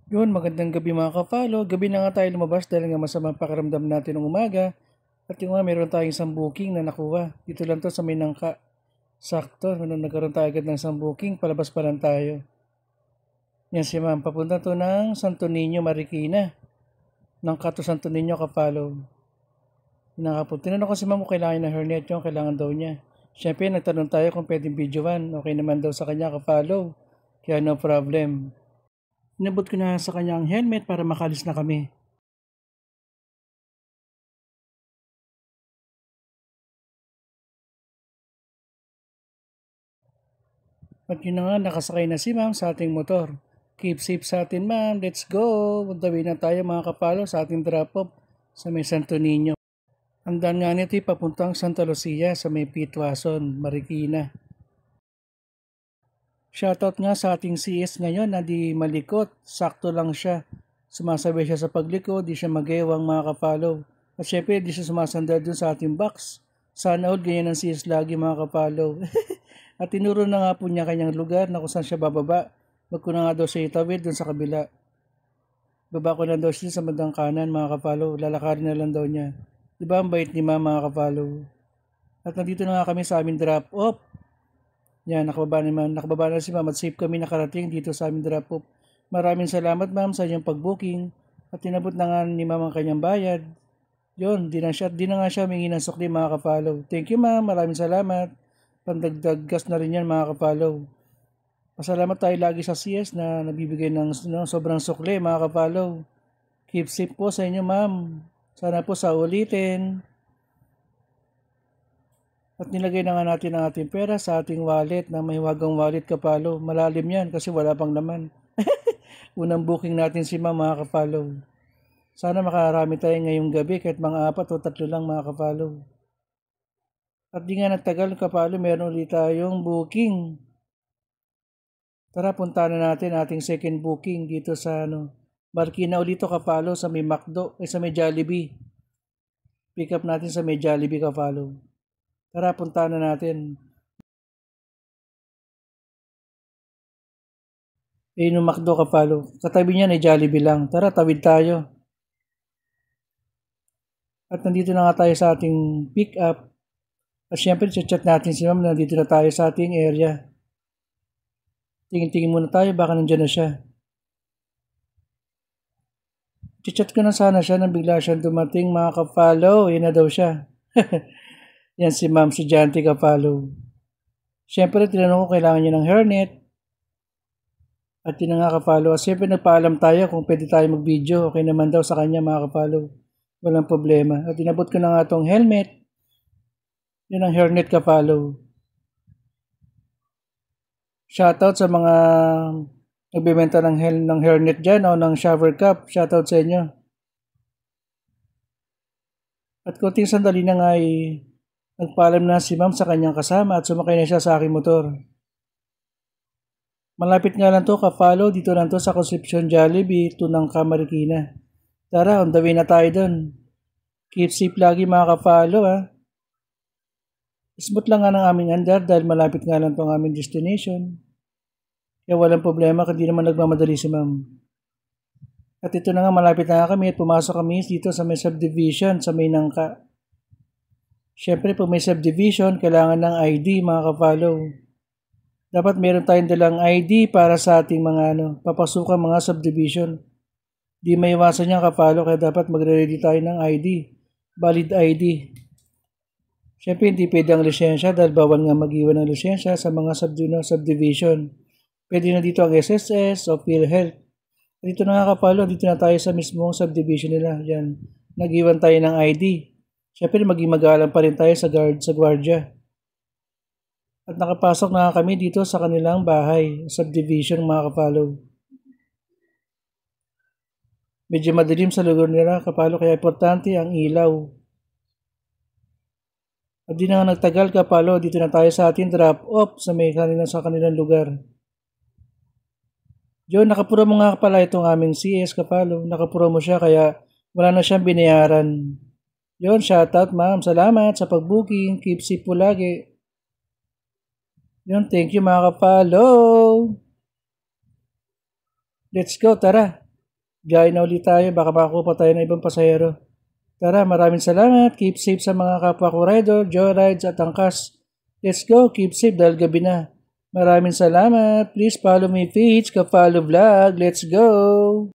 Yun, magandang gabi mga ka-follow. Gabi na nga tayo lumabas dahil nga masamang pakiramdam natin ng umaga. At yung nga, meron tayong isang booking na nakuha. Dito lang to sa Minangka. Sakto, nagkaroon tayo agad ng isang booking, palabas pa lang tayo. Yan si ma'am, papunta to ng Santo Niño, Marikina. Ng Kato Santo Niño, ka-follow. Tinanong ko si ma'am kung kailangan ng hairnet yun, kailangan daw niya. Siyempre, nagtanong tayo kung pwedeng videoan. Okay naman daw sa kanya, ka-follow. Kaya no problem. Inabot ko na sa kanya ang helmet para makalis na kami. At yun na nga, nakasakay na si ma'am sa ating motor. Keep safe sa atin ma'am, let's go! Puntawi na tayo mga kapalo sa ating drop-off sa may Santo Niño. Ang daan nga nito papuntang Santa Lucia sa may Pitwason, Marikina. Shoutout nga sa ating CS ngayon na di malikot, sakto lang siya. Sumasabay siya sa pagliko, di siya magewang mga kapalo. At syempre di siya sumasandal dun sa ating box. Sana all ganyan ang CS lagi mga kapalo. At tinuro na nga po niya kanyang lugar na kung saan siya bababa. Wag ko na nga daw siya itawid dun sa kabila. Baba ko na daw siya sa bandang kanan mga kapalo. Lalakarin na lang daw niya. Diba ang bait ni mama mga kapalo? At nandito na nga kami sa aming drop off. Yan, nakababa na si ma'am at safe kami nakarating dito sa aming drop off. Maraming salamat ma'am sa inyong pag-booking. At tinabot na nga ni ma'am ang kanyang bayad. Yun, di na nga siya humingi ng sukli mga kapalo. Thank you ma'am, maraming salamat. Pandagdag gas na rin yan mga kapalo. Pasalamat tayo lagi sa CS na nabibigay ng sobrang sukli mga kapalo. Keep safe po sa inyo ma'am. Sana po sa ulitin. At nilagay na nga natin ang ating pera sa ating wallet na may wagang wallet kapalo. Malalim yan kasi wala pang laman. Unang booking natin si ma'am mga kapalo. Sana makarami tayo ngayong gabi kahit mga 4 o 3 lang mga kapalo. At di nga nagtagal kapalo, meron ulit tayong booking. Tara, punta na natin ating second booking dito sa Marikina ulit to kapalo sa may McDo, sa may Jollibee. Pick up natin sa may Jollibee kapalo. Tara, punta na natin. Ayun yung McDo kapalo. Katabi niya ay Jollibee lang. Tara, tawid tayo. At nandito na nga tayo sa ating pick up. At syempre, chat natin si ma'am. Nandito na tayo sa ating area. Tingin-tingin muna tayo, baka nandiyan na siya. Chat ko na sana siya nang bigla siyang dumating mga ka-follow. Yan na daw siya. Yan si ma'am, si Janty ka-follow. Siyempre, tinanong ko kailangan niya ng hairnet. At yun na nga ka-follow. Siyempre, nagpaalam tayo kung pwede tayo mag-video. Okay naman daw sa kanya mga ka-follow. Walang problema. At inabot ko na nga itong helmet. Yan ang hairnet ka-follow. Shoutout sa mga nagbibenta ng hairnet dyan o ng shower cap. Shoutout sa inyo. At kunting sandali na nga ay nagpaalam na si ma'am sa kanyang kasama at sumakay na siya sa aking motor. Malapit nga lang to ka-follow. Dito lang to sa Concepcion Jollibee, Tunangka, Marikina. Tara, on the way na tayo dun. Keep safe lagi mga ka-follow ha. Smooth lang nga ng aming andar dahil malapit nga lang to ang aming destination. Kaya walang problema kundi naman nagmamadali si ma'am. At ito na nga, malapit na nga kami at pumasok kami dito sa may subdivision sa may Nangka. Siyempre, pag may subdivision, kailangan ng ID mga ka-follow. Dapat meron tayong dalang ID para sa ating mga papasukan mga subdivision. Di maiwasan yan ka-follow kaya dapat magre-ready tayo ng ID. Valid ID. Siyempre, hindi pwede ang lisensya dahil bawal nga mag-iwan ng lisensya sa mga subdivision. Pwede na dito ang SSS o PhilHealth. Dito na nga kapalo, dito na tayo sa mismong subdivision nila. Yan, nag-iwan tayo ng ID. Siyempre, maging magalang pa rin tayo sa gwardiya. At nakapasok na kami dito sa kanilang bahay, subdivision mga kapalo. Medyo madilim sa lugar nila kapalo, kaya importante ang ilaw. At di na nga nagtagal kapalo, dito na tayo sa ating drop-off sa kanilang lugar. Yun, nakapura mo nga pala itong aming CS kapalo. Nakapura mo siya kaya wala na siyang binayaran. Yun, shoutout ma'am. Salamat sa pag-booking. Keep safe po lagi. Yun, thank you mga kapalo. Let's go, tara. Gaya na ulit tayo, baka makakuha pa tayo ng ibang pasahero. Tara, maraming salamat. Keep safe sa mga kapwa ko rider, joyrides at angkas. Let's go, keep safe dahil gabi na. Maraming salamat. Please follow me page, Ka-Follow Vlog. Let's go!